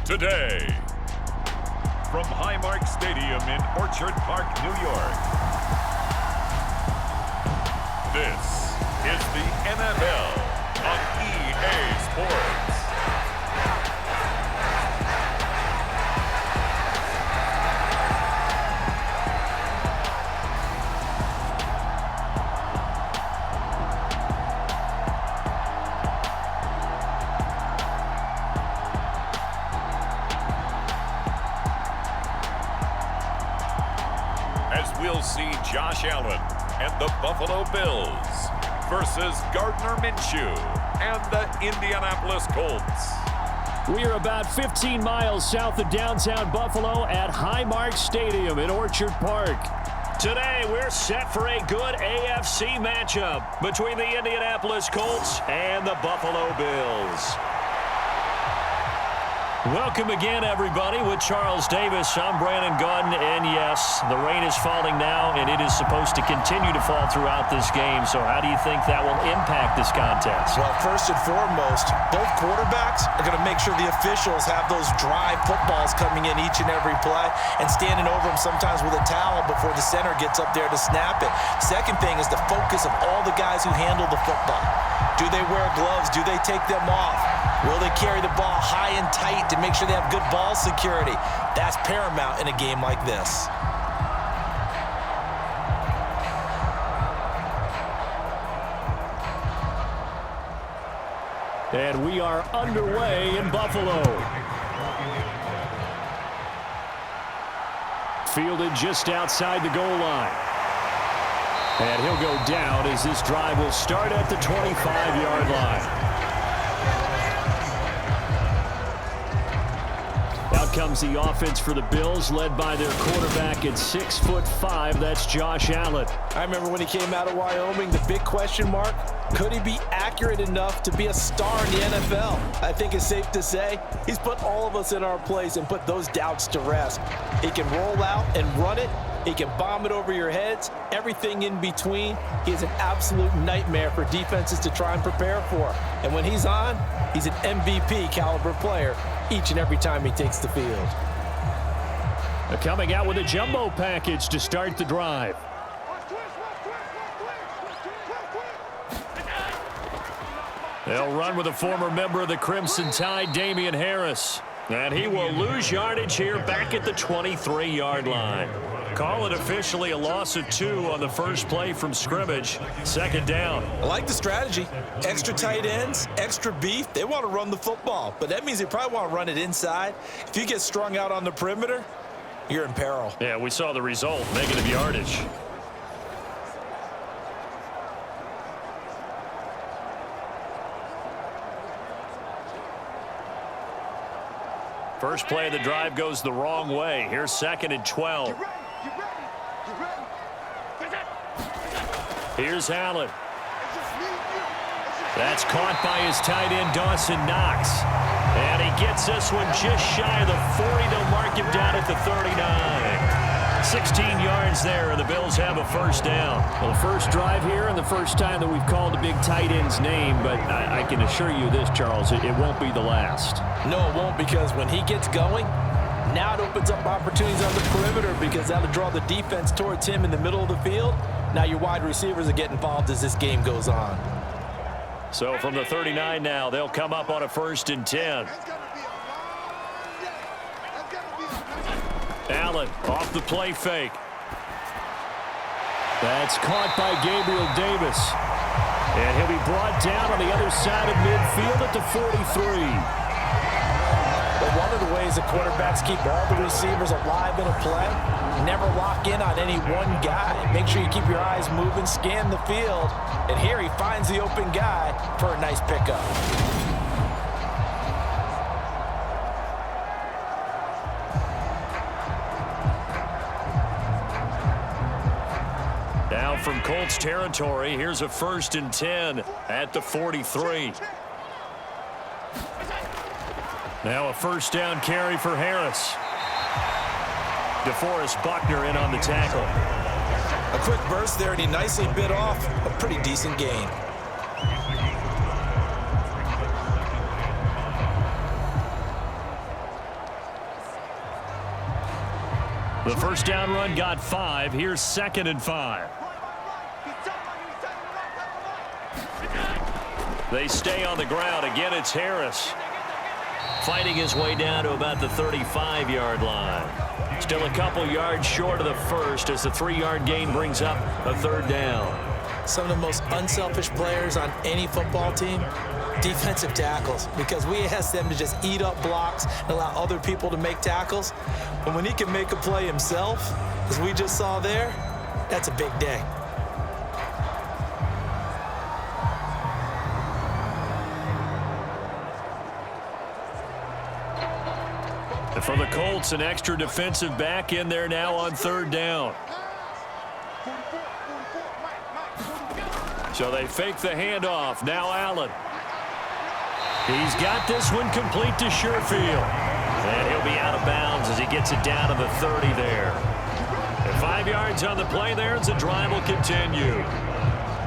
today. From Highmark Stadium in Orchard Park, New York, this is the NFL on EA Sports. We'll see Josh Allen and the Buffalo Bills versus Gardner Minshew and the Indianapolis Colts. We are about 15 miles south of downtown Buffalo at Highmark Stadium in Orchard Park. Today, we're set for a good AFC matchup between the Indianapolis Colts and the Buffalo Bills. Welcome again, everybody, with Charles Davis. I'm Brandon Gaudin, and yes, the rain is falling now, and it is supposed to continue to fall throughout this game. So how do you think that will impact this contest? Well, first and foremost, both quarterbacks are going to make sure the officials have those drive footballs coming in each and every play and standing over them sometimes with a towel before the center gets up there to snap it. Second thing is the focus of all the guys who handle the football. Do they wear gloves? Do they take them off? Will they carry the ball high and tight to make sure they have good ball security? That's paramount in a game like this. And we are underway in Buffalo. Fielded just outside the goal line. And he'll go down as this drive will start at the 25-yard line. Out comes the offense for the Bills, led by their quarterback at 6'5". That's Josh Allen. I remember when he came out of Wyoming, the big question mark, could he be accurate enough to be a star in the NFL? I think it's safe to say he's put all of us in our place and put those doubts to rest. He can roll out and run it. He can bomb it over your heads, everything in between. He is an absolute nightmare for defenses to try and prepare for. And when he's on, he's an MVP caliber player each and every time he takes the field. Coming out with a jumbo package to start the drive. They'll run with a former member of the Crimson Tide, Damian Harris. And he will lose yardage here back at the 23-yard line. Call it officially a loss of 2 on the first play from scrimmage. Second down. I like the strategy. Extra tight ends, extra beef. They want to run the football, but that means they probably want to run it inside. If you get strung out on the perimeter, you're in peril. Yeah, we saw the result, negative yardage. First play of the drive goes the wrong way. Here's 2nd and 12. Here's Allen. That's caught by his tight end, Dawson Knox. And he gets this one just shy of the 40. They'll mark him down at the 39. 16 yards there, and the Bills have a first down. Well, the first drive here and the first time that we've called a big tight end's name, but I can assure you this, Charles, it won't be the last. No, it won't, because when he gets going, now it opens up opportunities on the perimeter because that'll draw the defense towards him in the middle of the field. Now your wide receivers are getting involved as this game goes on. So from the 39 now, they'll come up on a 1st and 10. Allen off the play fake. That's caught by Gabriel Davis. And he'll be brought down on the other side of midfield at the 43. But one of the ways the quarterbacks keep all the receivers alive in a play, never lock in on any one guy. Make sure you keep your eyes moving, scan the field. And here he finds the open guy for a nice pickup. Now from Colts territory, here's a 1st and 10 at the 43. Now a first down carry for Harris. DeForest Buckner in on the tackle. A quick burst there, and he nicely bit off a pretty decent gain. The first down run got 5. Here's 2nd and 5. They stay on the ground. Again, it's Harris. Fighting his way down to about the 35-yard line. Still a couple yards short of the first as the 3-yard gain brings up a 3rd down. Some of the most unselfish players on any football team, defensive tackles, because we ask them to just eat up blocks and allow other people to make tackles. But when he can make a play himself, as we just saw there, that's a big day. And for the Colts, an extra defensive back in there now on 3rd down. So they fake the handoff. Now Allen. He's got this one complete to Sherfield. And he'll be out of bounds as he gets it down to the 30 there. And 5 yards on the play there as the drive will continue.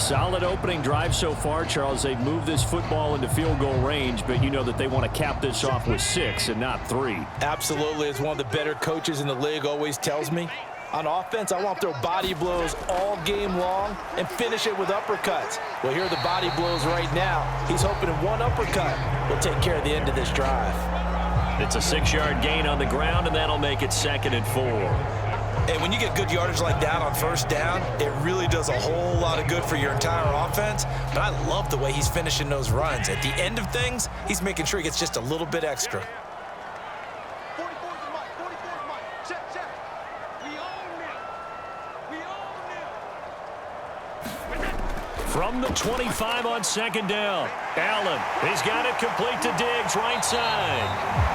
Solid opening drive so far, Charles. They've moved this football into field goal range, but you know that they want to cap this off with 6 and not 3. Absolutely. As one of the better coaches in the league always tells me, on offense, I want to throw body blows all game long and finish it with uppercuts. Well, here are the body blows right now. He's hoping in one uppercut will take care of the end of this drive. It's a 6-yard gain on the ground, and that'll make it 2nd and 4. And when you get good yardage like that on 1st down, it really does a whole lot of good for your entire offense. But I love the way he's finishing those runs. At the end of things, he's making sure he gets just a little bit extra. From the 25 on 2nd down, Allen, he's got it complete to Diggs, right side.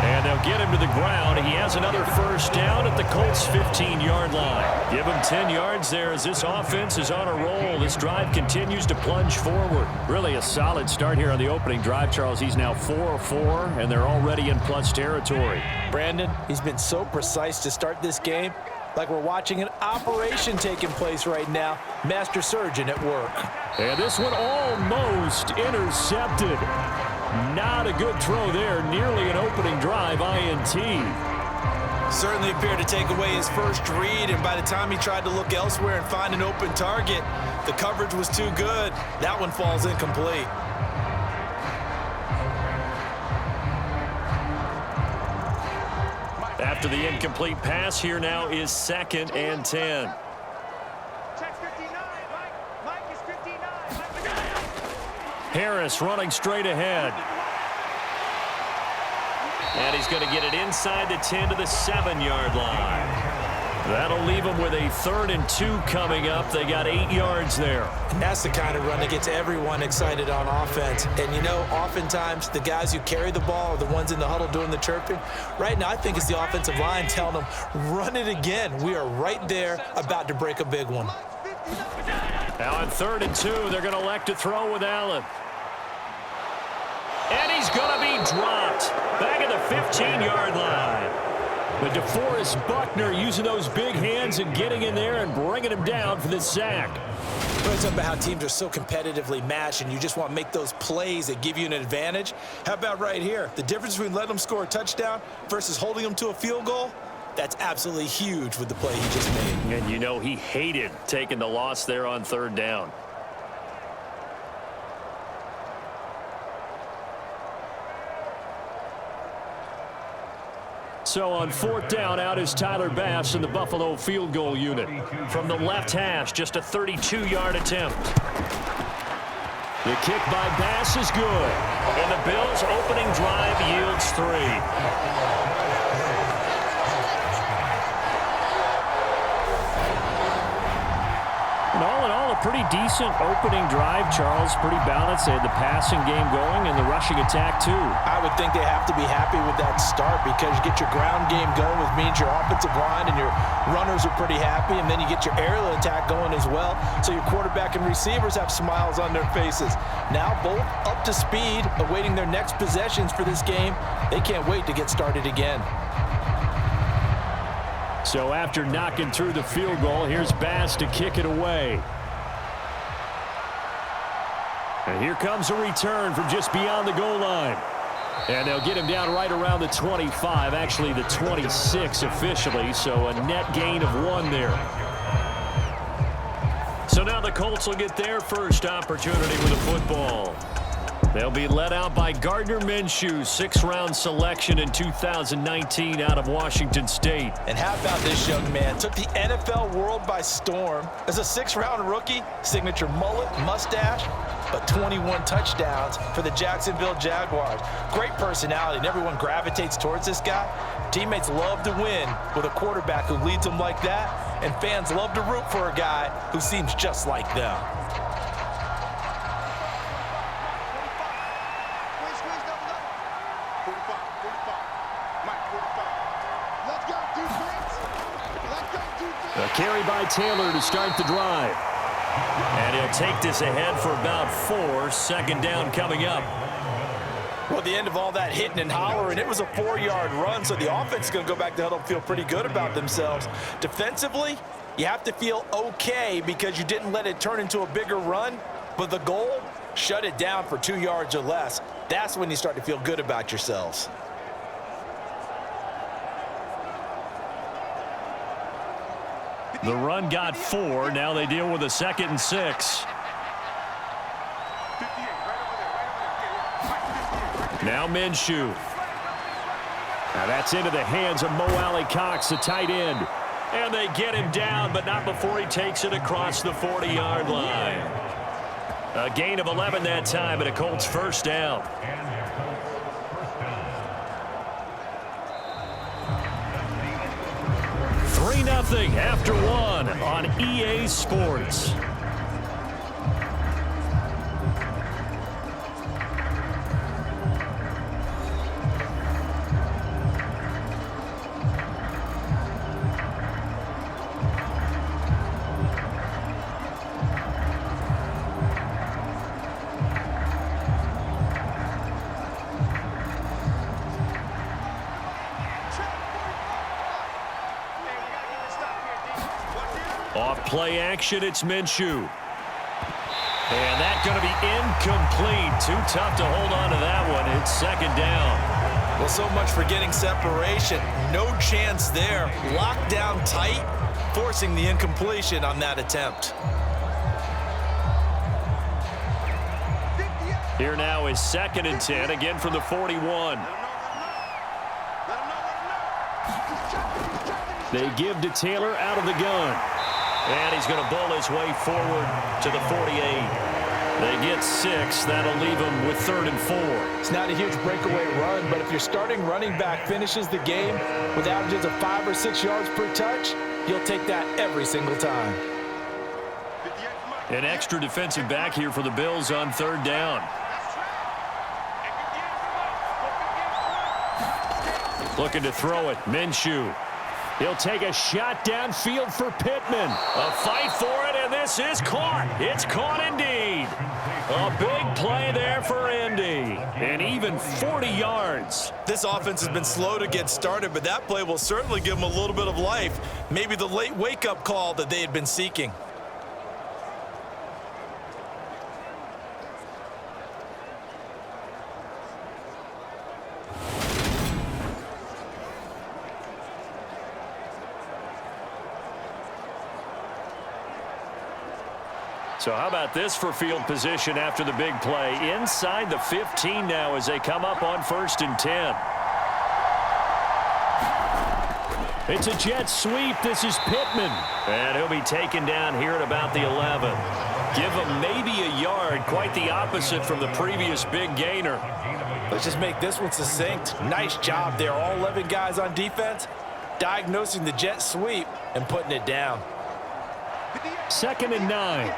And they'll get him to the ground. He has another 1st down at the Colts' 15-yard line. Give him 10 yards there as this offense is on a roll. This drive continues to plunge forward. Really a solid start here on the opening drive, Charles. He's now 4-4, and they're already in plus territory. Brandon, he's been so precise to start this game, like we're watching an operation taking place right now. Master surgeon at work. And this one almost intercepted. Not a good throw there. Nearly an opening drive INT. Certainly appeared to take away his first read, and by the time he tried to look elsewhere and find an open target, the coverage was too good. That one falls incomplete. After the incomplete pass, here now is 2nd and 10. Harris running straight ahead. And he's going to get it inside the 10 to the 7-yard line. That'll leave them with a 3rd and 2 coming up. They got 8 yards there. And that's the kind of run that gets everyone excited on offense. And, you know, oftentimes the guys who carry the ball are the ones in the huddle doing the chirping. Right now, I think it's the offensive line telling them, run it again. We are right there about to break a big one. Now on 3rd and 2, they're going to elect to throw with Allen. And he's going to be dropped back at the 15-yard line. But DeForest Buckner using those big hands and getting in there and bringing him down for the sack. We're talking about how teams are so competitively matched and you just want to make those plays that give you an advantage. How about right here? The difference between letting them score a touchdown versus holding them to a field goal, that's absolutely huge with the play he just made. And you know he hated taking the loss there on 3rd down. So on 4th down, out is Tyler Bass in the Buffalo field goal unit. From the left hash, just a 32-yard attempt. The kick by Bass is good. And the Bills' opening drive yields 3. And all in all, a pretty decent opening drive, Charles. Pretty balanced. They had the passing game going and the rushing attack, too. I would think they have to be happy with that start because you get your ground game going, which means your offensive line and your runners are pretty happy, and then you get your aerial attack going as well. So your quarterback and receivers have smiles on their faces. Now both up to speed, awaiting their next possessions for this game. They can't wait to get started again. So after knocking through the field goal, here's Bass to kick it away. And here comes a return from just beyond the goal line. And they'll get him down right around the 25, actually the 26 officially, so a net gain of 1 there. So now the Colts will get their first opportunity with the football. They'll be led out by Gardner Minshew, 6th-round selection in 2019 out of Washington State. And how about this young man? Took the NFL world by storm. As a 6th-round rookie, signature mullet, mustache, but 21 touchdowns for the Jacksonville Jaguars. Great personality, and everyone gravitates towards this guy. Teammates love to win with a quarterback who leads them like that, and fans love to root for a guy who seems just like them. A carry by Taylor to start the drive. And he'll take this ahead for about 4. 2nd down coming up. Well, the end of all that hitting and hollering, it was a 4-yard run, so the offense is going to go back to huddle and feel pretty good about themselves. Defensively, you have to feel okay because you didn't let it turn into a bigger run, but the goal, shut it down for 2 yards or less. That's when you start to feel good about yourselves. The run got 4. Now they deal with a 2nd and 6. Now Minshew. Now that's into the hands of Mo Alley-Cox, the tight end. And they get him down, but not before he takes it across the 40-yard line. A gain of 11 that time, and a Colts 1st down. Nothing after 1 on EA Sports. Off play action, it's Minshew. And that's going to be incomplete. Too tough to hold on to that one. It's 2nd down. Well, so much for getting separation. No chance there. Locked down tight, forcing the incompletion on that attempt. Here now is 2nd and 10, again from the 41. They give to Taylor out of the gun. And he's going to bowl his way forward to the 48. They get 6. That'll leave him with 3rd and 4. It's not a huge breakaway run, but if your starting running back finishes the game with averages of 5 or 6 yards per touch, you'll take that every single time. An extra defensive back here for the Bills on 3rd down. Looking to throw it. Minshew. He'll take a shot downfield for Pittman. A fight for it, and this is caught. It's caught indeed. A big play there for Indy. And even 40 yards. This offense has been slow to get started, but that play will certainly give them a little bit of life. Maybe the late wake-up call that they had been seeking. So how about this for field position after the big play? Inside the 15 now as they come up on 1st and 10. It's a jet sweep. This is Pittman. And he'll be taken down here at about the 11. Give him maybe a yard. Quite the opposite from the previous big gainer. Let's just make this one succinct. Nice job there. All 11 guys on defense diagnosing the jet sweep and putting it down. 2nd and 9.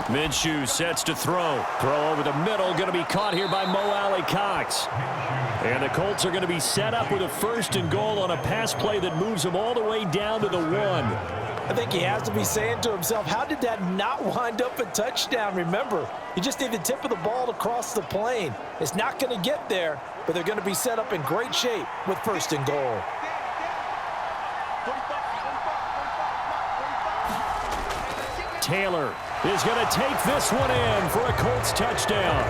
Minshew sets to throw. Throw over the middle. Going to be caught here by Mo Alley-Cox. And the Colts are going to be set up with a 1st and goal on a pass play that moves them all the way down to the 1. I think he has to be saying to himself, how did that not wind up a touchdown? Remember, you just need the tip of the ball to cross the plane. It's not going to get there, but they're going to be set up in great shape with 1st and goal. Taylor is going to take this one in for a Colts touchdown.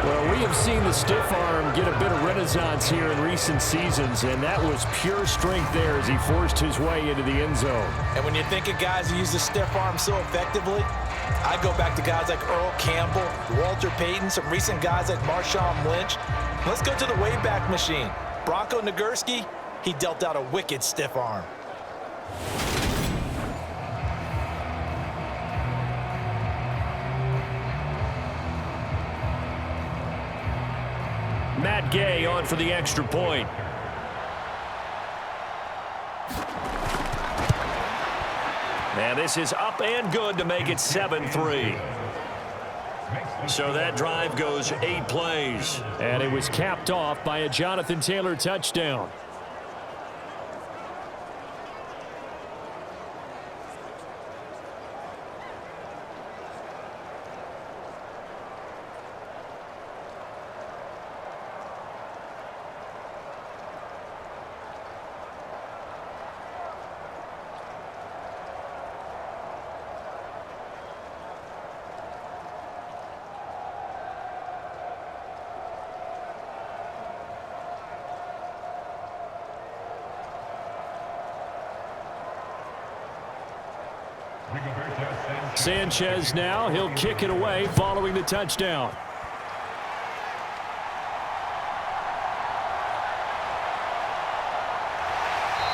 Well, we have seen the stiff arm get a bit of renaissance here in recent seasons, and that was pure strength there as he forced his way into the end zone. And when you think of guys who use the stiff arm so effectively, I go back to guys like Earl Campbell, Walter Payton, some recent guys like Marshawn Lynch. Let's go to the Wayback Machine. Bronco Nagurski, he dealt out a wicked stiff arm. Matt Gay on for the extra point. And this is up and good to make it 7-3. So that drive goes 8 plays. And it was capped off by a Jonathan Taylor touchdown. Sanchez now, he'll kick it away following the touchdown.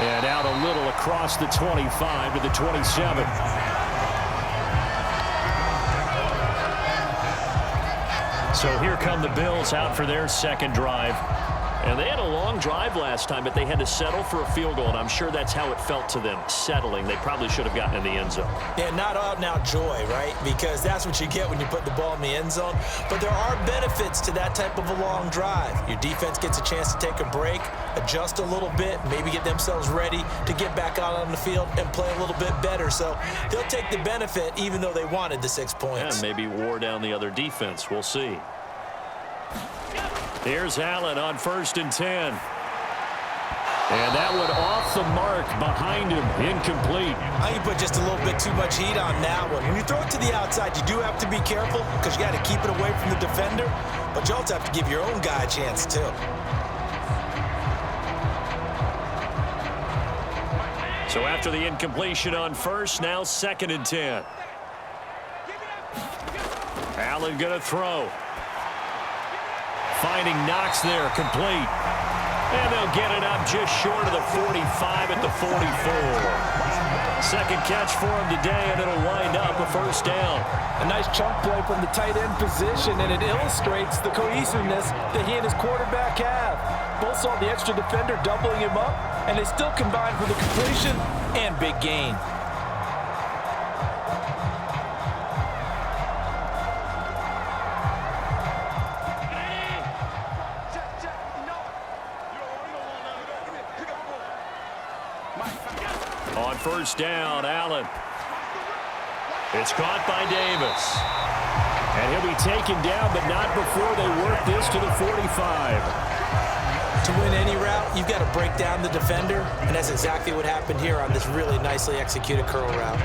And out a little across the 25 to the 27. So here come the Bills out for their second drive. And they had a long drive last time, but they had to settle for a field goal, and I'm sure that's how it felt to them, settling. They probably should have gotten in the end zone. Yeah, not out-and-out joy, right? Because that's what you get when you put the ball in the end zone. But there are benefits to that type of a long drive. Your defense gets a chance to take a break, adjust a little bit, maybe get themselves ready to get back out on the field and play a little bit better. So they'll take the benefit even though they wanted the 6 points. And maybe wore down the other defense. We'll see. Here's Allen on 1st and 10. And that one off the mark behind him, incomplete. I think you put just a little bit too much heat on that one. When you throw it to the outside, you do have to be careful because you got to keep it away from the defender, but you also have to give your own guy a chance too. So after the incompletion on 1st, now 2nd and 10. Allen going to throw. Finding Knox there, complete. And they'll get it up just short of the 45 at the 44. Second catch for him today, and it'll wind up a first down. A nice chunk play from the tight end position, and it illustrates the cohesiveness that he and his quarterback have. Both saw the extra defender doubling him up, and they still combined for the completion and big gain. On 1st down, Allen. It's caught by Davis. And he'll be taken down, but not before they work this to the 45. To win any route, you've got to break down the defender, and that's exactly what happened here on this really nicely executed curl route.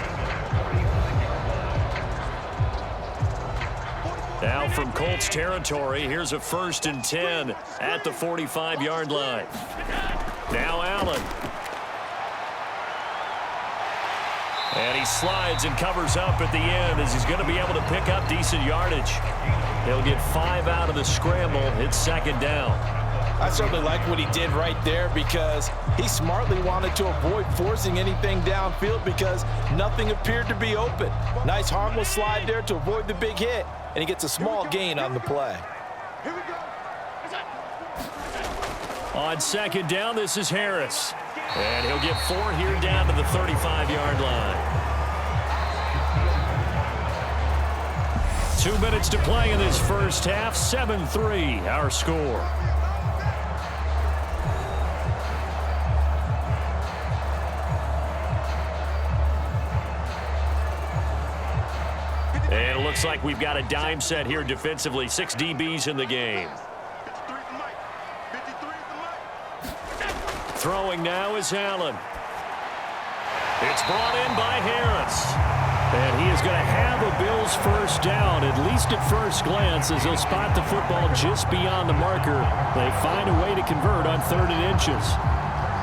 Now from Colts territory, here's a 1st and 10 at the 45-yard line. Now Allen. And he slides and covers up at the end as he's going to be able to pick up decent yardage. He'll get 5 out of the scramble. It's 2nd down. I certainly like what he did right there because he smartly wanted to avoid forcing anything downfield because nothing appeared to be open. Nice harmless slide there to avoid the big hit, and he gets a small gain on the play. On 2nd down, this is Harris. And he'll get 4 here down to the 35-yard line. 2 minutes to play in this first half. 7-3, our score. And it looks like we've got a dime set here defensively. 6 DBs in the game. Throwing now is Allen. It's brought in by Harris. is going to have a Bills first down, at least at first glance, as they'll spot the football just beyond the marker. They find a way to convert on 3rd and inches.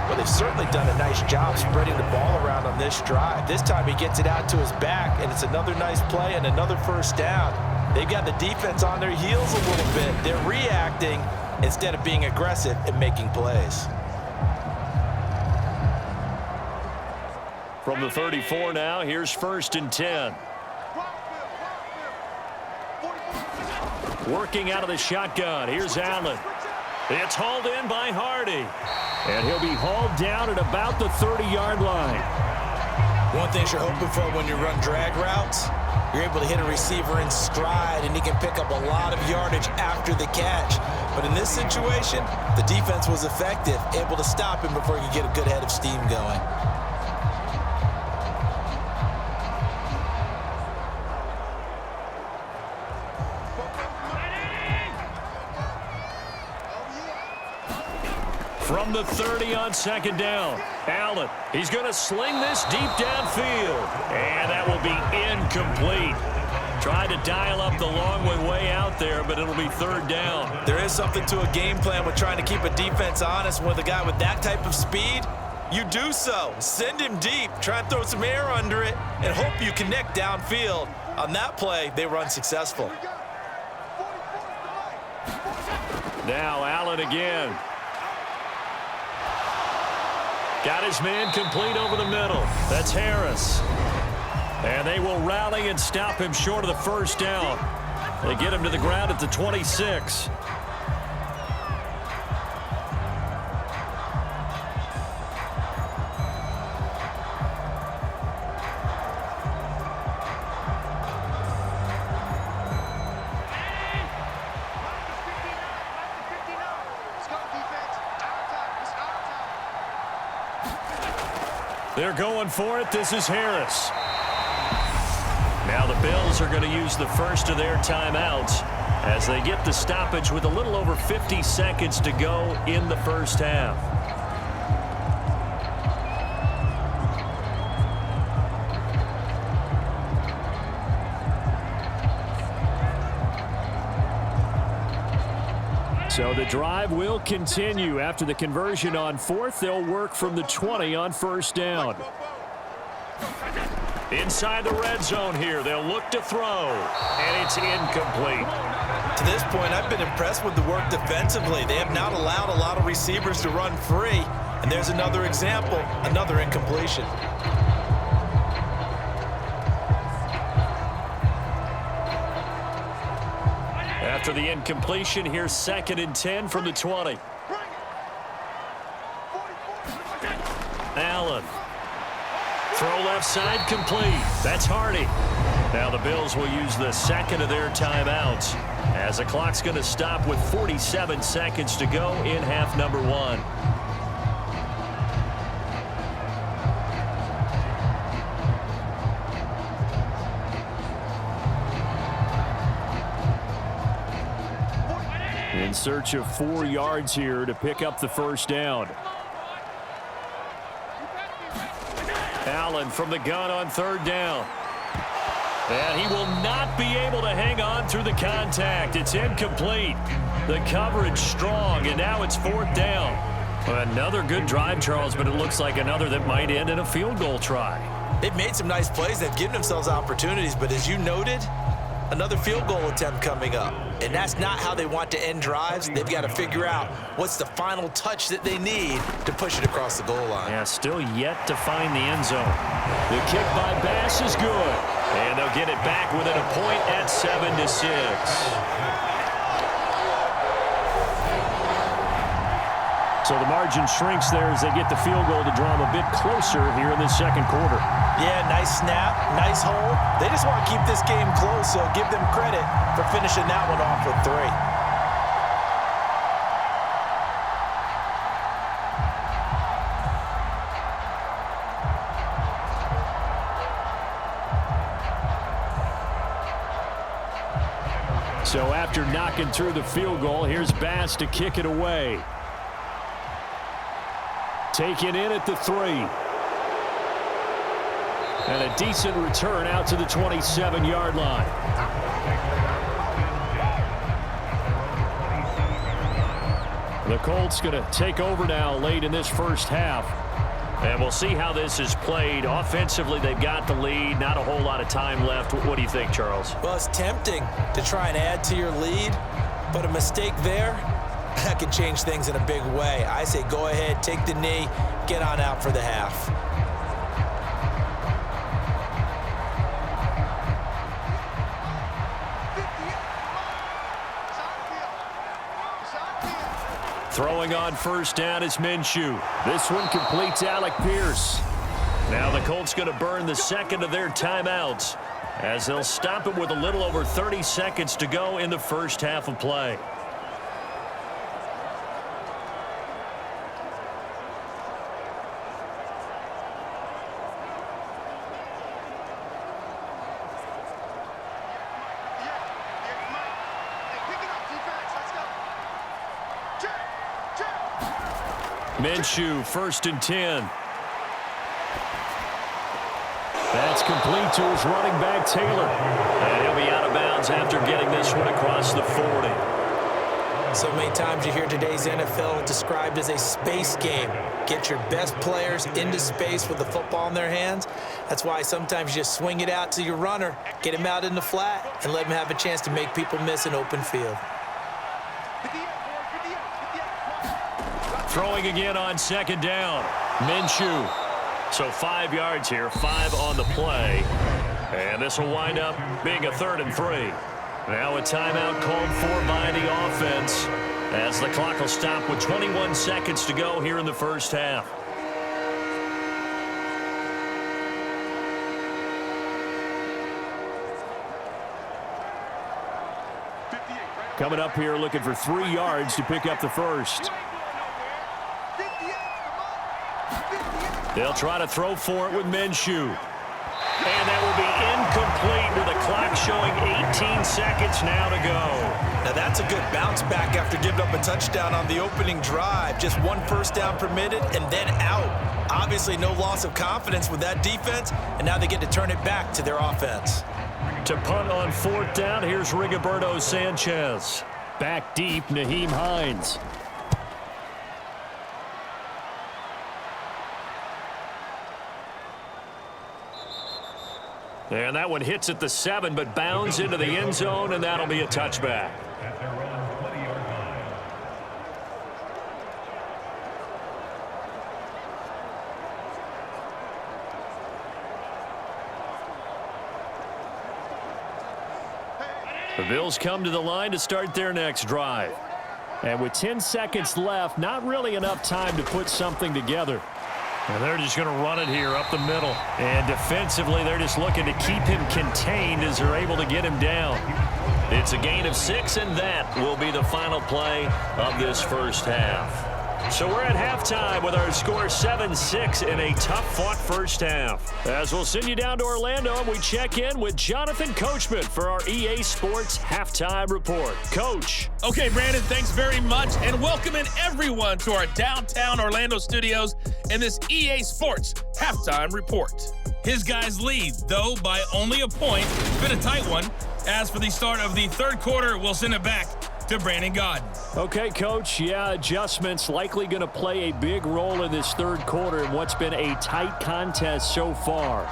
Well, they've certainly done a nice job spreading the ball around on this drive. This time he gets it out to his back, and it's another nice play and another first down. They've got the defense on their heels a little bit. They're reacting instead of being aggressive and making plays. From the 34 now, here's 1st and 10. Working out of the shotgun. Here's Allen. It's hauled in by Hardy. And he'll be hauled down at about the 30-yard line. One thing you're hoping for when you run drag routes, you're able to hit a receiver in stride, and he can pick up a lot of yardage after the catch. But in this situation, the defense was effective, able to stop him before he could get a good head of steam going. From the 30 on 2nd down, Allen, he's going to sling this deep downfield, and that will be incomplete. Tried to dial up the long way out there, but it'll be 3rd down. There is something to a game plan with trying to keep a defense honest. With a guy with that type of speed, you do so. Send him deep, try and throw some air under it, and hope you connect downfield. On that play, they were unsuccessful. Now Allen again. Got his man complete over the middle. That's Harris. And they will rally and stop him short of the first down. They get him to the ground at the 26. They're going for it. This is Harris. Now the Bills are going to use the first of their timeouts as they get the stoppage with a little over 50 seconds to go in the first half. So the drive will continue. After the conversion on 4th, they'll work from the 20 on 1st down. Inside the red zone here, they'll look to throw, and it's incomplete. To this point, I've been impressed with the work defensively. They have not allowed a lot of receivers to run free, and there's another example, another incompletion. After the incompletion, here's 2nd and 10 from the 20. Allen. Throw left side complete. That's Hardy. Now the Bills will use the 2nd of their timeouts as the clock's going to stop with 47 seconds to go in half number 1. In search of 4 yards here to pick up the first down. Allen from the gun on 3rd down. And he will not be able to hang on through the contact. It's incomplete. The coverage strong, and now it's 4th down. Another good drive, Charles, but it looks like another that might end in a field goal try. They've made some nice plays. They've given themselves opportunities, but as you noted, another field goal attempt coming up. And that's not how they want to end drives. They've got to figure out what's the final touch that they need to push it across the goal line. Yeah, still yet to find the end zone. The kick by Bass is good. And they'll get it back within a point at 7-6. So the margin shrinks there as they get the field goal to draw them a bit closer here in the 2nd quarter. Yeah, nice snap, nice hold. They just want to keep this game close, so give them credit for finishing that one off with 3. So after knocking through the field goal, here's Bass to kick it away. Taken in at the 3. And a decent return out to the 27-yard line. The Colts going to take over now late in this first half. And we'll see how this is played. Offensively, they've got the lead. Not a whole lot of time left. What do you think, Charles? Well, it's tempting to try and add to your lead, but a mistake there, that could change things in a big way. I say go ahead, take the knee, get on out for the half. Throwing on first down is Minshew. This one completes Alec Pierce. Now the Colts going to burn the second of their timeouts as they'll stop it with a little over 30 seconds to go in the first half of play. Minshew, 1st and 10. That's complete to his running back, Taylor. And he'll be out of bounds after getting this one across the 40. So many times you hear today's NFL described as a space game. Get your best players into space with the football in their hands. That's why sometimes you just swing it out to your runner, get him out in the flat, and let him have a chance to make people miss an open field. Throwing again on 2nd down. Minshew. So 5 yards here, 5 on the play. And this will wind up being a 3rd and 3. Now a timeout called for by the offense as the clock will stop with 21 seconds to go here in the first half. Coming up here looking for 3 yards to pick up the first. They'll try to throw for it with Minshew. And that will be incomplete with the clock showing 18 seconds now to go. Now that's a good bounce back after giving up a touchdown on the opening drive. Just 1 first down permitted and then out. Obviously no loss of confidence with that defense, and now they get to turn it back to their offense. To punt on 4th down, here's Rigoberto Sanchez. Back deep, Nyheim Hines. And that one hits at the 7, but bounds into the end zone, and that'll be a touchback. The Bills come to the line to start their next drive. And with 10 seconds left, not really enough time to put something together. And they're just going to run it here up the middle. And defensively, they're just looking to keep him contained as they're able to get him down. It's a gain of 6, and that will be the final play of this first half. So we're at halftime with our score 7-6 in a tough-fought first half. As we'll send you down to Orlando, and we check in with Jonathan Coachman for our EA Sports Halftime Report. Coach. Okay, Brandon, thanks very much, and welcome in everyone to our downtown Orlando studios in this EA Sports Halftime Report. His guys lead, though, by only a point. Been a tight one. As for the start of the third quarter, we'll send it back to Brandon Gaudin. Okay, Coach. Yeah, adjustments likely going to play a big role in this third quarter in what's been a tight contest so far.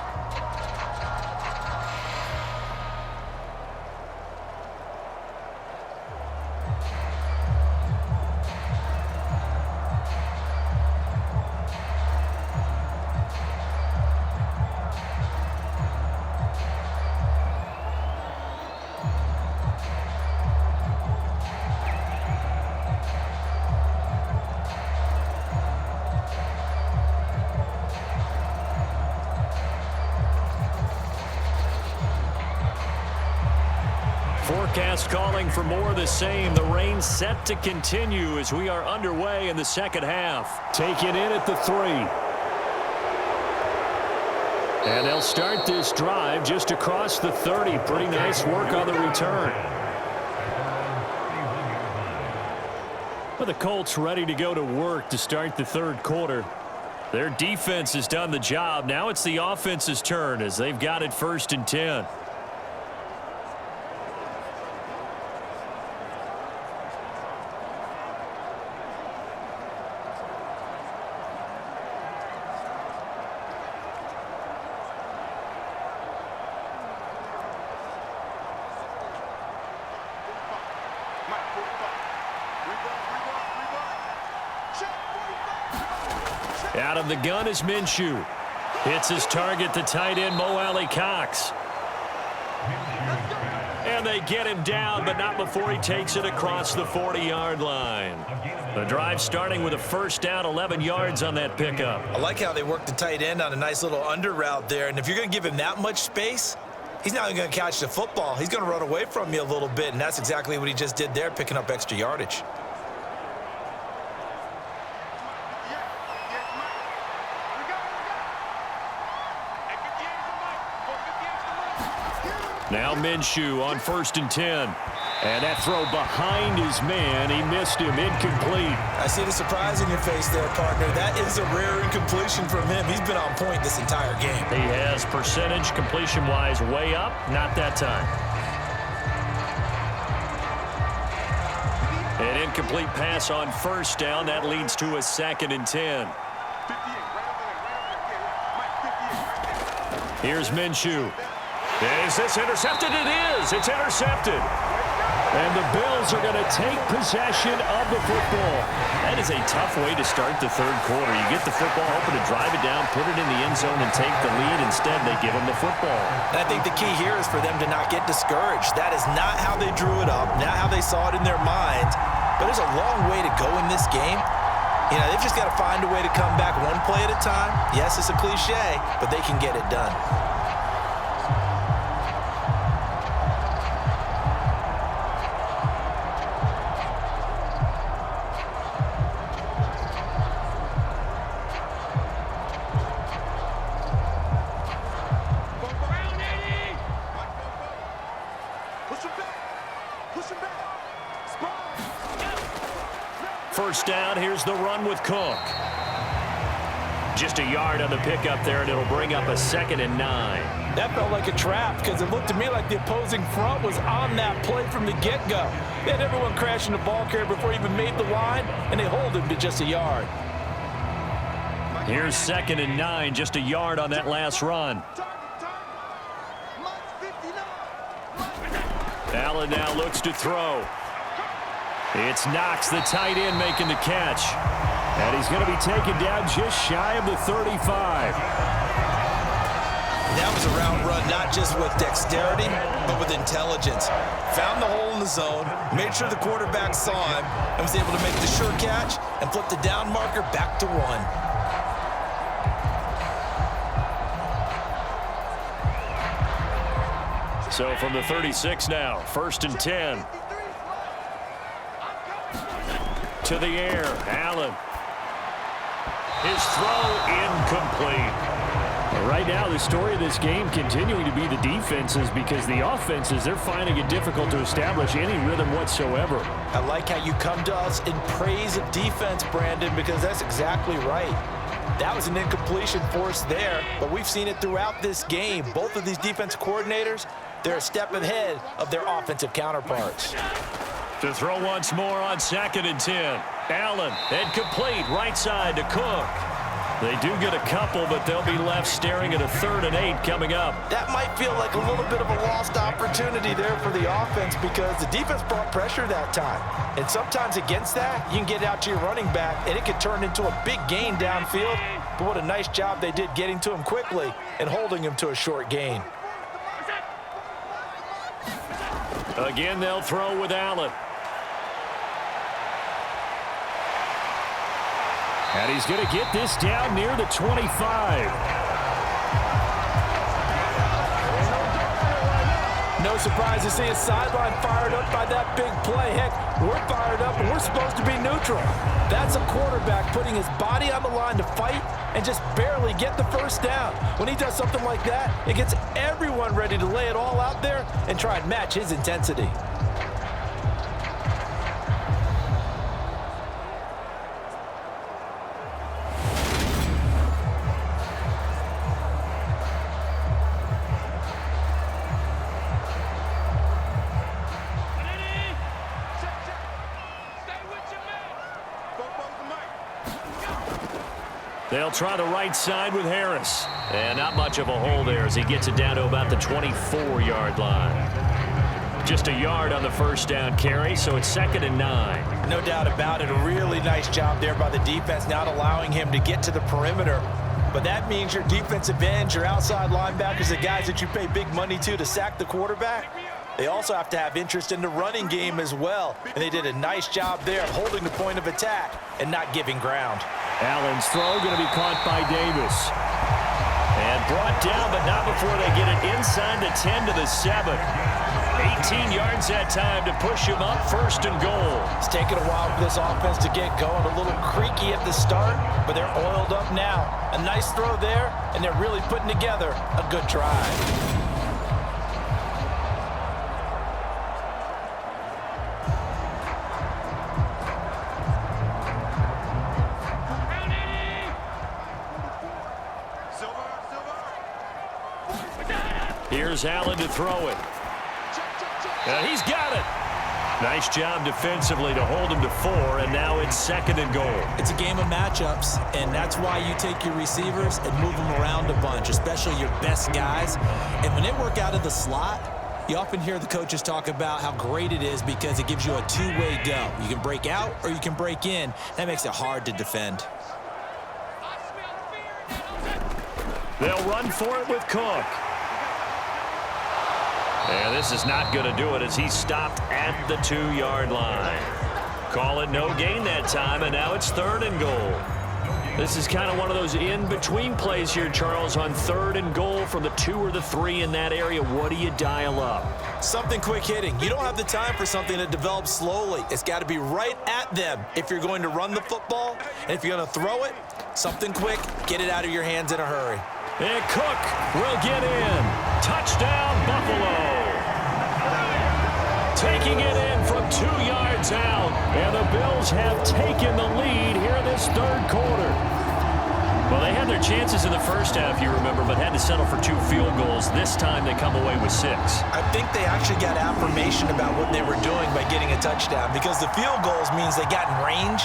Forecast calling for more of the same. The rain set to continue as we are underway in the second half. Take it in at the 3. And they'll start this drive just across the 30. Pretty nice work on the return. Well, the Colts ready to go to work to start the third quarter. Their defense has done the job. Now it's the offense's turn as they've got it 1st and 10. Out of the gun is Minshew. Hits his target, the tight end, Mo Alley Cox. And they get him down, but not before he takes it across the 40-yard line. The drive starting with a 1st down, 11 yards on that pickup. I like how they work the tight end on a nice little under route there. And if you're going to give him that much space, he's not going to catch the football. He's going to run away from you a little bit, and that's exactly what he just did there, picking up extra yardage. Now Minshew on 1st and 10. And that throw behind his man. He missed him. Incomplete. I see the surprise in your face there, partner. That is a rare incompletion from him. He's been on point this entire game. He has percentage completion-wise way up. Not that time. An incomplete pass on 1st down. That leads to a 2nd and 10. Here's Minshew. Is this intercepted? It is. It's intercepted. And the Bills are going to take possession of the football. That is a tough way to start the 3rd quarter. You get the football, hoping to drive it down, put it in the end zone, and take the lead. Instead, they give them the football. And I think the key here is for them to not get discouraged. That is not how they drew it up, not how they saw it in their minds. But there's a long way to go in this game. You know, they've just got to find a way to come back one play at a time. Yes, it's a cliche, but they can get it done. First down, here's the run with Cook. Just a yard on the pickup there, and it'll bring up a 2nd and 9. That felt like a trap because it looked to me like the opposing front was on that play from the get-go. They had everyone crashing the ball carrier before he even made the line, and they hold him to just a yard. Here's 2nd and 9, just a yard on that last run. Allen now looks to throw. It's Knox, the tight end, making the catch. And he's going to be taken down just shy of the 35. That was a route run, not just with dexterity, but with intelligence. Found the hole in the zone, made sure the quarterback saw him, and was able to make the sure catch and flip the down marker back to 1. So from the 36 now, 1st and 10. To the air, Allen. His throw incomplete. Right now, the story of this game continuing to be the defenses, because the offenses, they're finding it difficult to establish any rhythm whatsoever. I like how you come to us in praise of defense, Brandon, because that's exactly right. That was an incompletion forced there, but we've seen it throughout this game. Both of these defense coordinators, they're a step ahead of their offensive counterparts. To throw once more on 2nd and 10. Allen, incomplete, right side to Cook. They do get a couple, but they'll be left staring at a 3rd and 8 coming up. That might feel like a little bit of a lost opportunity there for the offense because the defense brought pressure that time. And sometimes against that, you can get out to your running back, and it could turn into a big gain downfield. But what a nice job they did getting to him quickly and holding him to a short gain. Again, they'll throw with Allen. And he's going to get this down near the 25. No surprise to see his sideline fired up by that big play. Heck, we're fired up and we're supposed to be neutral. That's a quarterback putting his body on the line to fight and just barely get the first down. When he does something like that, it gets everyone ready to lay it all out there and try and match his intensity. They'll try the right side with Harris. And not much of a hole there as he gets it down to about the 24-yard line. Just a yard on the first down carry, so it's 2nd and 9. No doubt about it. A really nice job there by the defense, not allowing him to get to the perimeter. But that means your defensive ends, your outside linebackers, the guys that you pay big money to sack the quarterback, they also have to have interest in the running game as well. And they did a nice job there of holding the point of attack and not giving ground. Allen's throw going to be caught by Davis. And brought down, but not before they get it inside the 10 to the 7. 18 yards that time to push him up 1st and goal. It's taken a while for this offense to get going. A little creaky at the start, but they're oiled up now. A nice throw there, and they're really putting together a good drive. Here's Allen to throw it. And he's got it. Nice job defensively to hold him to 4, and now it's 2nd and goal. It's a game of matchups, and that's why you take your receivers and move them around a bunch, especially your best guys. And when they work out of the slot, you often hear the coaches talk about how great it is because it gives you a two-way go. You can break out or you can break in. That makes it hard to defend. They'll run for it with Cook. And this is not going to do it as he's stopped at the 2-yard line. Call it no gain that time, and now it's 3rd and goal. This is kind of one of those in-between plays here, Charles, on 3rd and goal from the 2 or the 3 in that area. What do you dial up? Something quick hitting. You don't have the time for something that develops slowly. It's got to be right at them if you're going to run the football. And if you're going to throw it, something quick, get it out of your hands in a hurry. And Cook will get in. Touchdown, Buffalo. Taking it in from 2 yards out. And the Bills have taken the lead here in this 3rd quarter. Well, they had their chances in the first half, you remember, but had to settle for 2 field goals. This time they come away with 6. I think they actually got affirmation about what they were doing by getting a touchdown because the field goals means they got in range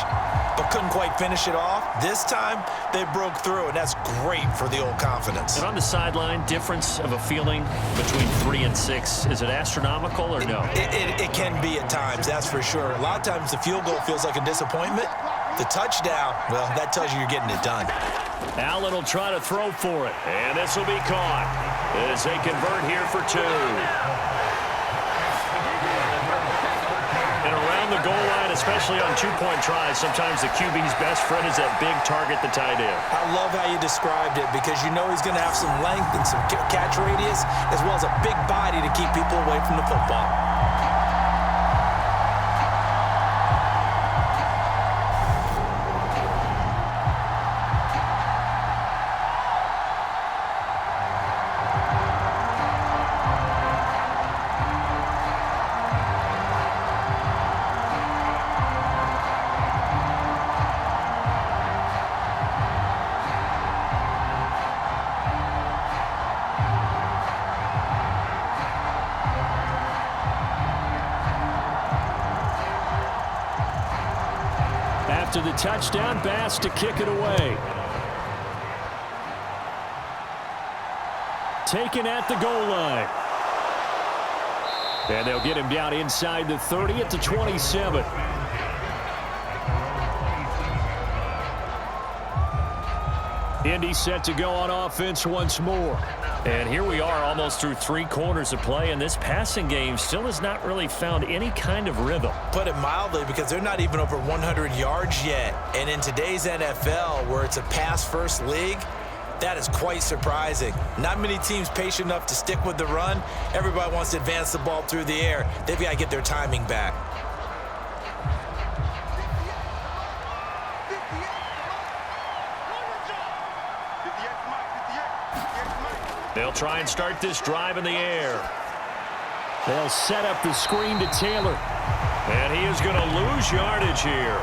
but couldn't quite finish it off. This time, they broke through, and that's great for the old confidence. And on the sideline, difference of a feeling between 3 and 6, is it astronomical or no? It can be at times, that's for sure. A lot of times the field goal feels like a disappointment. The touchdown, well, that tells you you're getting it done. Allen will try to throw for it, and this will be caught as they convert here for 2. And around the goal line, especially on 2-point tries, sometimes the QB's best friend is that big target, the tight end. I love how you described it because you know he's going to have some length and some catch radius as well as a big body to keep people away from the football. After the touchdown, Bass to kick it away. Taken at the goal line. And they'll get him down inside the 30 at the 27. Indy set to go on offense once more. And here we are almost through 3 quarters of play, and this passing game still has not really found any kind of rhythm. Put it mildly, because they're not even over 100 yards yet. And in today's NFL, where it's a pass-first league, that is quite surprising. Not many teams patient enough to stick with the run. Everybody wants to advance the ball through the air. They've got to get their timing back. They'll try and start this drive in the air. They'll set up the screen to Taylor. And he is going to lose yardage here.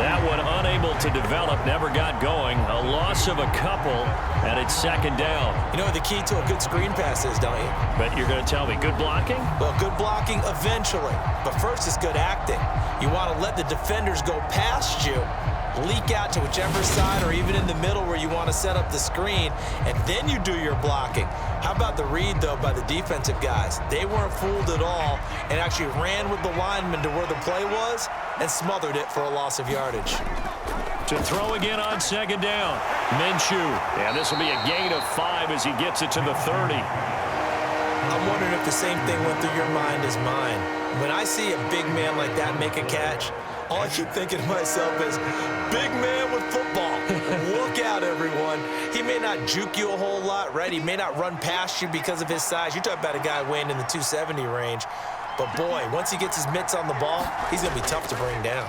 That one unable to develop, never got going. A loss of a couple, and it's 2nd down. You know what the key to a good screen pass is, don't you? But you're going to tell me, good blocking? Well, good blocking eventually. But first, it's good acting. You want to let the defenders go past you, leak out to whichever side or even in the middle where you want to set up the screen, and then you do your blocking. How about the read, though, by the defensive guys? They weren't fooled at all and actually ran with the lineman to where the play was and smothered it for a loss of yardage. To throw again on second down. Minshew. And this will be a gain of 5 as he gets it to the 30. I'm wondering if the same thing went through your mind as mine. When I see a big man like that make a catch, all I keep thinking to myself is, big man with football. Look out, everyone. He may not juke you a whole lot, right? He may not run past you because of his size. You're talking about a guy weighing in the 270 range. But, boy, once he gets his mitts on the ball, he's going to be tough to bring down.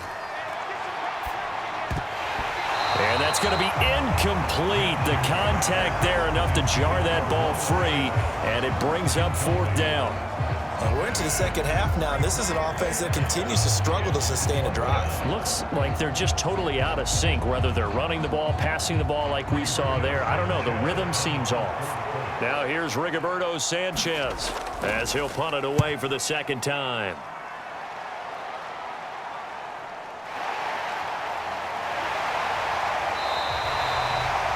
And that's going to be incomplete. The contact there enough to jar that ball free, and it brings up 4th down. We're into the second half now, and this is an offense that continues to struggle to sustain a drive. Looks like they're just totally out of sync, whether they're running the ball, passing the ball like we saw there. I don't know. The rhythm seems off. Now here's Rigoberto Sanchez as he'll punt it away for the second time.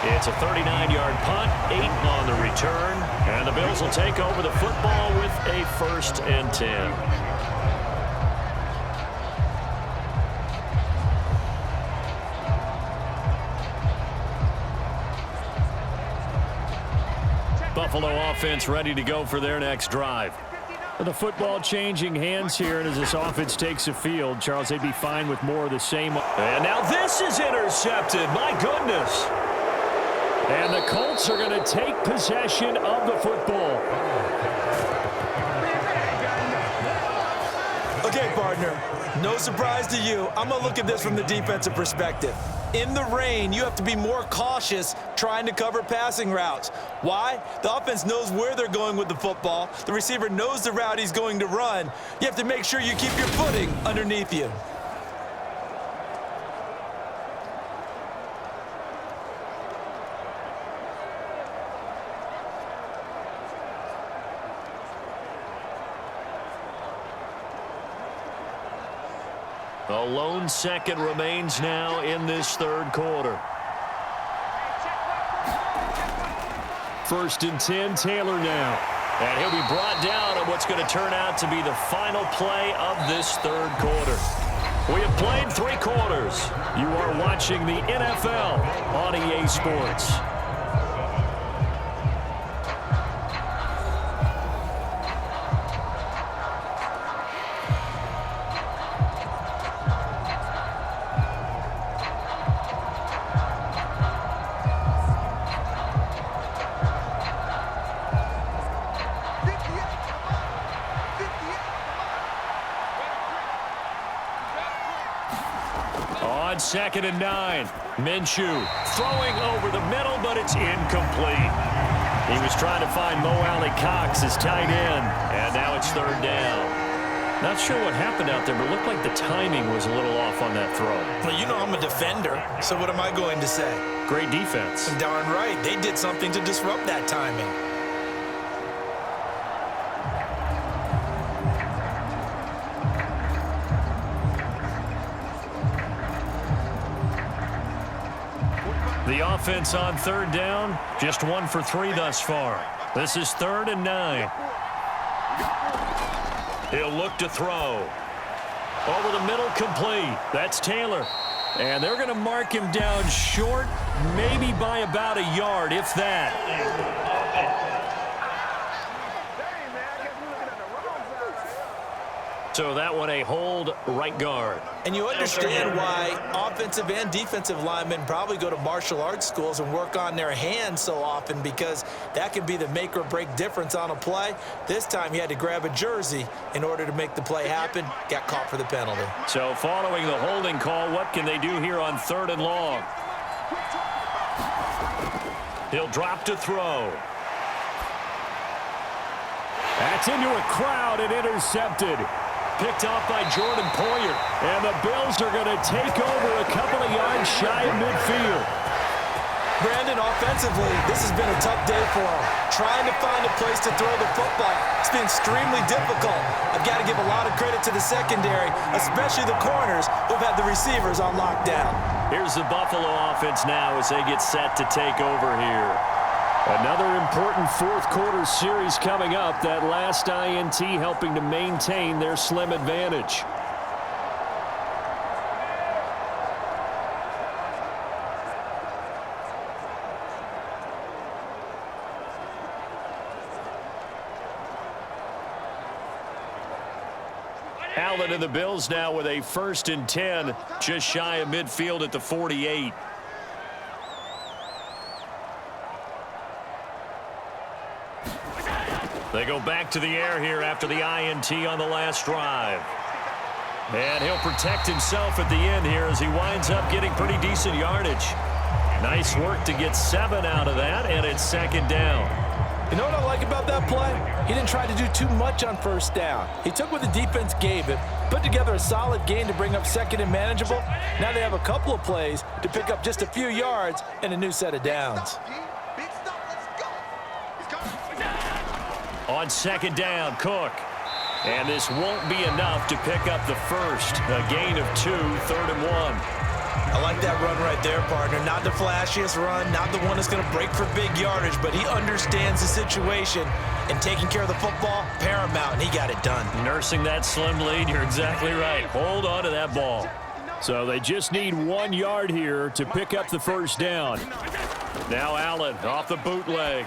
It's a 39-yard punt, 8 on the return, and the Bills will take over the football with a 1st and 10. Buffalo offense ready to go for their next drive. The football changing hands here, and as this offense takes the field, Charles, they'd be fine with more of the same. And now this is intercepted. My goodness. And the Colts are going to take possession of the football. Okay, partner, no surprise to you. I'm going to look at this from the defensive perspective. In the rain, you have to be more cautious trying to cover passing routes. Why? The offense knows where they're going with the football. The receiver knows the route he's going to run. You have to make sure you keep your footing underneath you. A lone second remains now in this 3rd quarter. 1st and 10, Taylor now. And he'll be brought down on what's going to turn out to be the final play of this 3rd quarter. We have played 3 quarters. You are watching the NFL on EA Sports. On 2nd and 9, Minshew throwing over the middle, but it's incomplete. He was trying to find Mo Alley-Cox as tight end, and now it's 3rd down. Not sure what happened out there, but it looked like the timing was a little off on that throw. Well, you know I'm a defender, so what am I going to say? Great defense. Darn right. They did something to disrupt that timing. The offense on 3rd down, just 1 for 3 thus far. This is 3rd and 9. He'll look to throw. Over the middle, complete. That's Taylor. And they're going to mark him down short, maybe by about a yard, if that. So that one a hold, right guard. And you understand why offensive and defensive linemen probably go to martial arts schools and work on their hands so often, because that can be the make or break difference on a play. This time he had to grab a jersey in order to make the play happen. Got caught for the penalty. So following the holding call, what can they do here on 3rd and long? He'll drop to throw. That's into a crowd and intercepted. Picked off by Jordan Poyer. And the Bills are going to take over a couple of yards shy of midfield. Brandon, offensively, this has been a tough day for him. Trying to find a place to throw the football. It's been extremely difficult. I've got to give a lot of credit to the secondary, especially the corners who've had the receivers on lockdown. Here's the Buffalo offense now as they get set to take over here. Another important fourth quarter series coming up. That last INT helping to maintain their slim advantage. Allen and the Bills now with a 1st and 10, just shy of midfield at the 48. They go back to the air here after the INT on the last drive. And he'll protect himself at the end here as he winds up getting pretty decent yardage. Nice work to get 7 out of that, and it's 2nd down. You know what I like about that play? He didn't try to do too much on 1st down. He took what the defense gave him, put together a solid gain to bring up 2nd and manageable. Now they have a couple of plays to pick up just a few yards and a new set of downs. On 2nd down, Cook. And this won't be enough to pick up the first. A gain of 2, 3rd and 1. I like that run right there, partner. Not the flashiest run, not the one that's going to break for big yardage, but he understands the situation, and taking care of the football, paramount, and he got it done. Nursing that slim lead, you're exactly right. Hold on to that ball. So they just need 1 yard here to pick up the 1st down. Now Allen off the bootleg.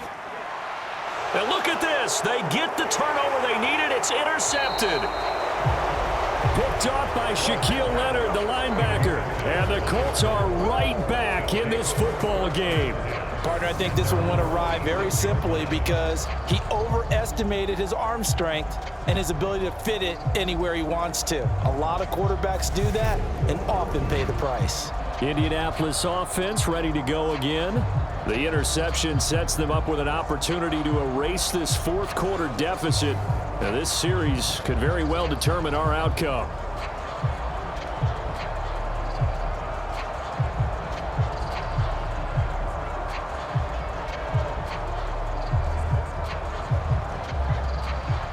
And look at this. They get the turnover they needed. It's intercepted. Picked off by Shaquille Leonard, the linebacker. And the Colts are right back in this football game. Partner, I think this one went awry very simply because he overestimated his arm strength and his ability to fit it anywhere he wants to. A lot of quarterbacks do that and often pay the price. Indianapolis offense ready to go again. The interception sets them up with an opportunity to erase this fourth quarter deficit. Now, this series could very well determine our outcome.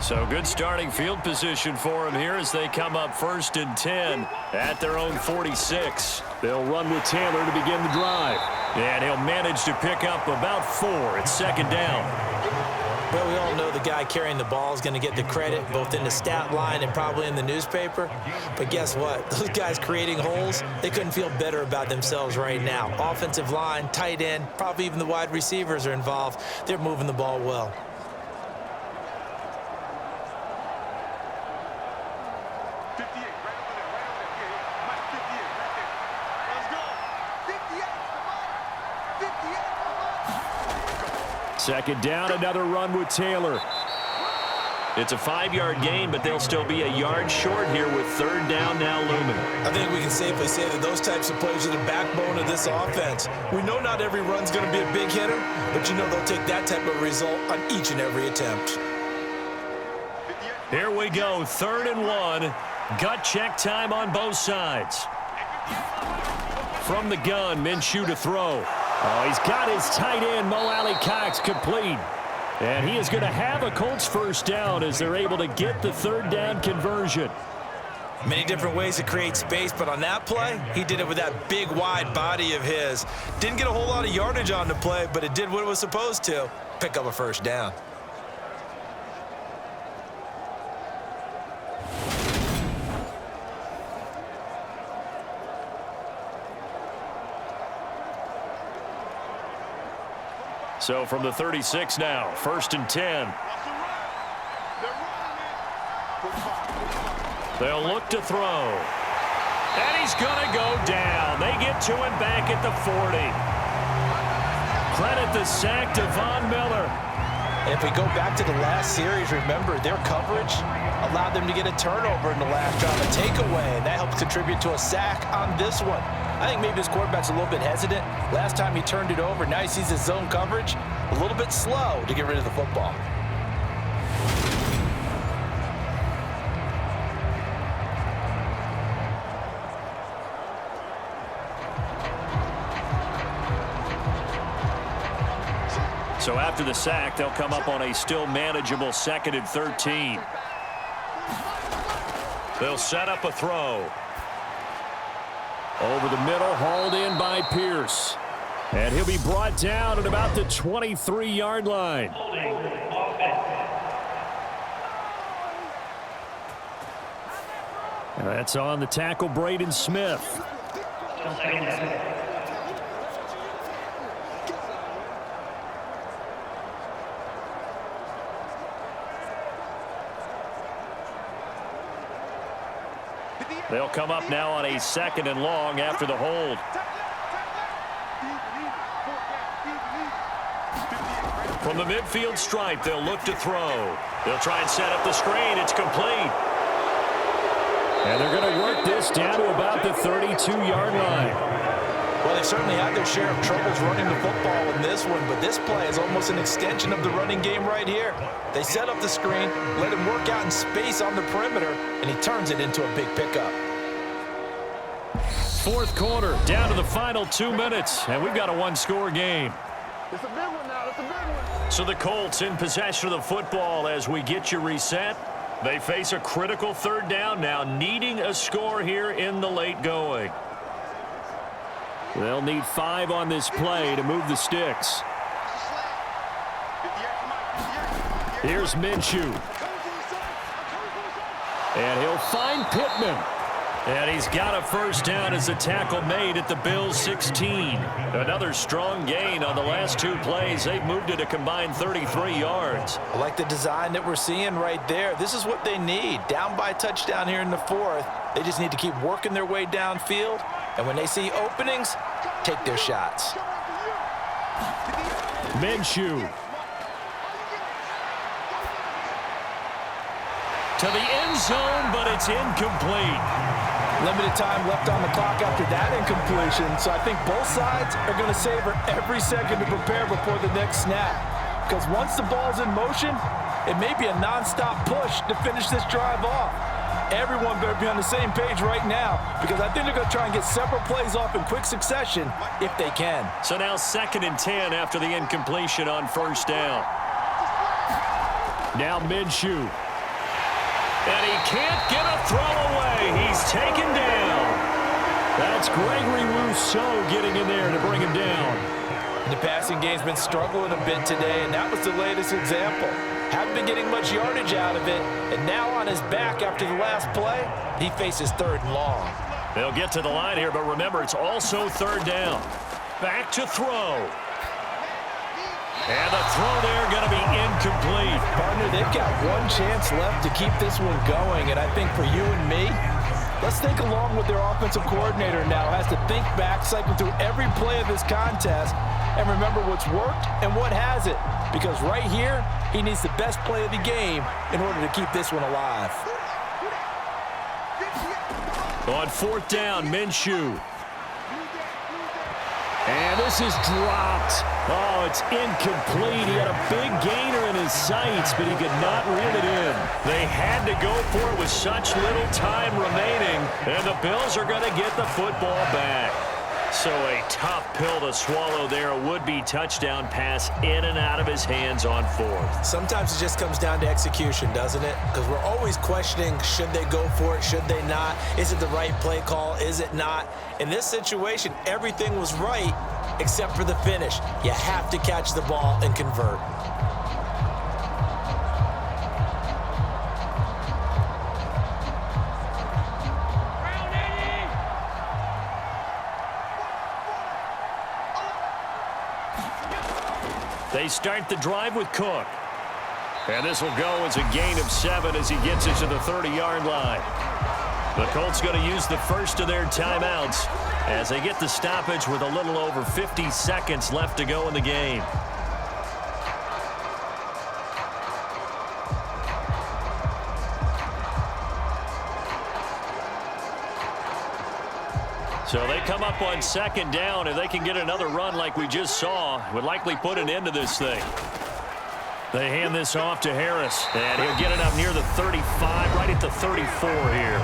So good starting field position for them here as they come up 1st and 10 at their own 46. They'll run with Taylor to begin the drive. And he'll manage to pick up about 4. It's 2nd down. Well, we all know the guy carrying the ball is going to get the credit, both in the stat line and probably in the newspaper. But guess what? Those guys creating holes, they couldn't feel better about themselves right now. Offensive line, tight end, probably even the wide receivers are involved. They're moving the ball well. Second down, another run with Taylor. It's a 5-yard gain, but they'll still be a yard short here with 3rd down now looming. I think we can safely say that those types of plays are the backbone of this offense. We know not every run's going to be a big hitter, but you know they'll take that type of result on each and every attempt. Here we go, 3rd and 1. Gut check time on both sides. From the gun, Minshew to throw. Oh, he's got his tight end, Mo Alley-Cox, complete. And he is going to have a Colts 1st down as they're able to get the 3rd down conversion. Many different ways to create space, but on that play, he did it with that big, wide body of his. Didn't get a whole lot of yardage on the play, but it did what it was supposed to, pick up a 1st down. So from the 36 now, 1st and 10. They'll look to throw. And he's going to go down. They get to him back at the 40. Credit the sack to Von Miller. If we go back to the last series, remember, their coverage allowed them to get a turnover in the last drive, a takeaway, and that helps contribute to a sack on this one. I think maybe this quarterback's a little bit hesitant. Last time he turned it over, now he sees his zone coverage a little bit slow to get rid of the football. So after the sack, they'll come up on a still manageable 2nd and 13. They'll set up a throw. Over the middle, hauled in by Pierce. And he'll be brought down at about the 23-yard line. And that's on the tackle, Braden Smith. They'll come up now on a 2nd and long after the hold. From the midfield stripe, they'll look to throw. They'll try and set up the screen. It's complete. And they're going to work this down to about the 32-yard line. Well, they certainly had their share of troubles running the football in this one, but this play is almost an extension of the running game right here. They set up the screen, let him work out in space on the perimeter, and he turns it into a big pickup. 4th quarter, down to the final 2 minutes, and we've got a one-score game. It's a big one now. It's a big one. So the Colts in possession of the football as we get you reset. They face a critical 3rd down now, needing a score here in the late going. They'll need 5 on this play to move the sticks. Here's Minshew. And he'll find Pittman. And he's got a 1st down as the tackle made at the Bills' 16. Another strong gain on the last 2 plays. They've moved it a combined 33 yards. I like the design that we're seeing right there. This is what they need. Down by a touchdown here in the 4th. They just need to keep working their way downfield. And when they see openings, take their shots. Minshew. To the end zone, but it's incomplete. Limited time left on the clock after that incompletion, so I think both sides are going to savor every second to prepare before the next snap. Because once the ball's in motion, it may be a nonstop push to finish this drive off. Everyone better be on the same page right now, because I think they're going to try and get several plays off in quick succession if they can. So now 2nd and 10 after the incompletion on 1st down. Now Minshew. And he can't get a throw away. He's taken down. That's Gregory Rousseau getting in there to bring him down. The passing game's been struggling a bit today, and that was the latest example. Haven't been getting much yardage out of it, and now on his back after the last play, he faces 3rd and long. They'll get to the line here, but remember, it's also 3rd down. Back to throw. And the throw there going to be incomplete. Partner, they've got one chance left to keep this one going, and I think for you and me, let's think along with their offensive coordinator now. Has to think back, cycle through every play of this contest, and remember what's worked and what hasn't. Because right here, he needs the best play of the game in order to keep this one alive. On 4th down, Minshew. And this is dropped. Oh, it's incomplete. He had a big gainer in his sights, but he could not reel it in. They had to go for it with such little time remaining, and the Bills are going to get the football back. So a tough pill to swallow there. A would-be touchdown pass in and out of his hands on 4th. Sometimes it just comes down to execution, doesn't it? Because we're always questioning, should they go for it, should they not? Is it the right play call, is it not? In this situation, everything was right except for the finish. You have to catch the ball and convert. They start the drive with Cook. And this will go as a gain of 7 as he gets it to the 30-yard line. The Colts going to use the first of their timeouts as they get the stoppage with a little over 50 seconds left to go in the game. So they come up on 2nd down. If they can get another run like we just saw, would likely put an end to this thing. They hand this off to Harris, and he'll get it up near the 35, right at the 34 here.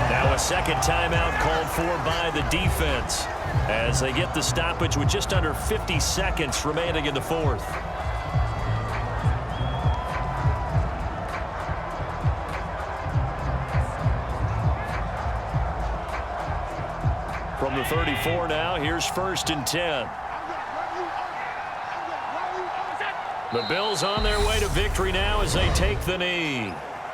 Now a 2nd timeout called for by the defense as they get the stoppage with just under 50 seconds remaining in the 4th. from the 34 now. Here's 1st and 10. The Bills on their way to victory now as they take the knee.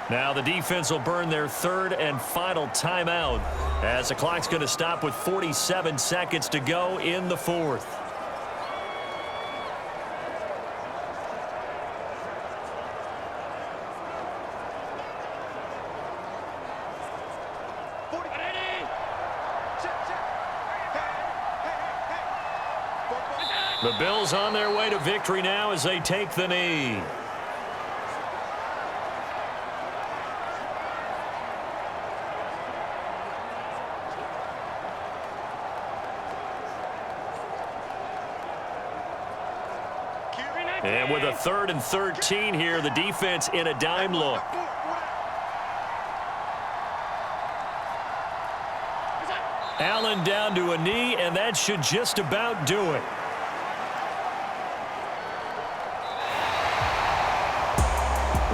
Now the defense will burn their 3rd and final timeout as the clock's going to stop with 47 seconds to go in the 4th. The Bills on their way to victory now as they take the knee. And with a 3rd and 13 here, the defense in a dime look. Allen down to a knee, and that should just about do it.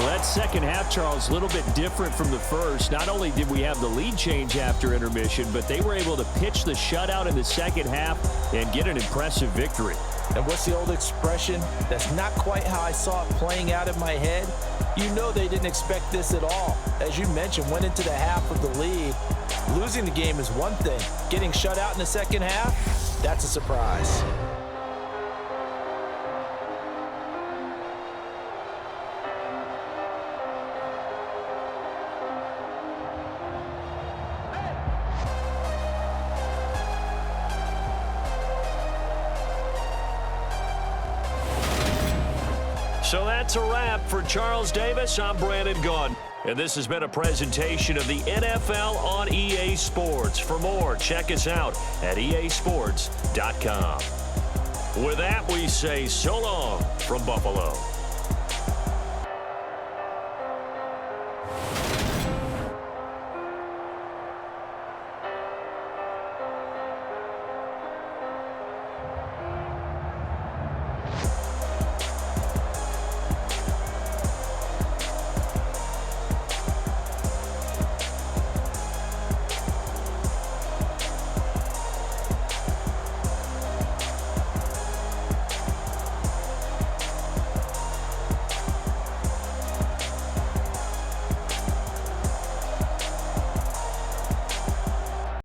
Well, that second half, Charles, a little bit different from the first. Not only did we have the lead change after intermission, but they were able to pitch the shutout in the second half and get an impressive victory. And what's the old expression? That's not quite how I saw it playing out in my head. You know they didn't expect this at all. As you mentioned, went into the half with the lead. Losing the game is one thing. Getting shut out in the second half, that's a surprise. So that's a wrap for Charles Davis. I'm Brandon Gaudin. And this has been a presentation of the NFL on EA Sports. For more, check us out at easports.com. With that, we say so long from Buffalo.